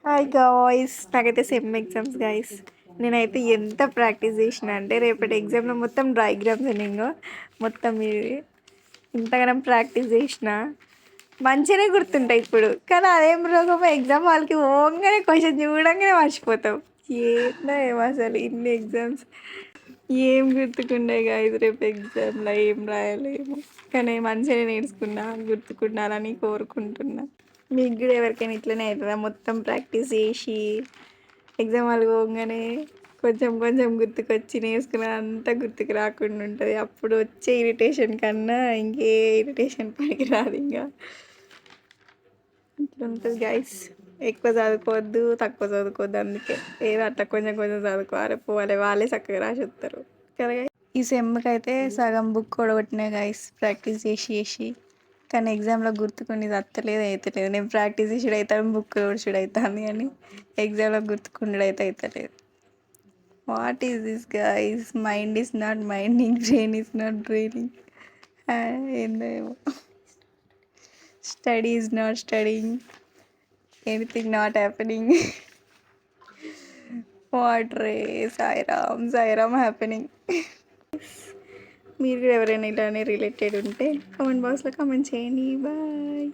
Hi guys, నాకైతే sem exams guys. నేనైతే ఎంత ప్రాక్టీస్ చేసిన అంటే రేపటి ఎగ్జామ్లో మొత్తం డయాగ్రామ్స్ నేను మొత్తం ఇది ఇంతగానం ప్రాక్టీస్ చేసిన మంచిగానే గుర్తుంటాయి ఇప్పుడు. కానీ అదేం రోగమో ఎగ్జామ్ వాళ్ళకి ఓంగానే క్వశ్చన్ చూడంగానే మర్చిపోతాం. ఏందో ఏమో అసలు ఇన్ని ఎగ్జామ్స్ ఏం గుర్తుకుండే గాయస్. రేపు ఎగ్జామ్లో ఏం రాయలేము, కానీ మంచిగా నేర్చుకున్నా, గుర్తుకుండాలని కోరుకుంటున్నా. మీకు కూడా ఎవరికైనా ఇట్లనే అవుతుందా? మొత్తం ప్రాక్టీస్ చేసి ఎగ్జామ్ వాళ్ళు పోగానే కొంచెం కొంచెం గుర్తుకొచ్చి నేర్చుకున్న అంతా గుర్తుకు రాకుండా ఉంటుంది. అప్పుడు వచ్చే ఇరిటేషన్ కన్నా ఇంకే ఇరిటేషన్ పనికి రాదు. ఇంకా ఇట్లా ఉంటుంది గైస్. ఎక్కువ చదువుకోవద్దు, తక్కువ చదువుకోవద్దు. అందుకే ఏదో అట్లా కొంచెం కొంచెం చదువుకోవాలి, పోవాలి. వాళ్ళే చక్కగా రాసి వస్తారు కదా guys. ఈ సెమ్కి అయితే సగం బుక్ కొడగొట్టినాయి గైస్ ప్రాక్టీస్ చేసి చేసి. కానీ ఎగ్జామ్లో గుర్తుకుండి అత్తలేదు అవుతలేదు. నేను ప్రాక్టీస్ చేసుడు అవుతాను, బుక్ కొడుచుడు అవుతుంది, కానీ ఎగ్జామ్లో గుర్తుకుండడు అయితే అవుతలేదు. What is this guys? Mind is not minding, brain is not braining. ఏందో ఏమో. Study is not studying, anything not happening. What రే, సాయిరామ్ సాయిరామ్ హ్యాపెనింగ్. మీరు ఎవరైనా ఇలానే రిలేటెడ్ ఉంటే కామెంట్ బాక్స్లో కామెంట్ చేయండి. బాయ్.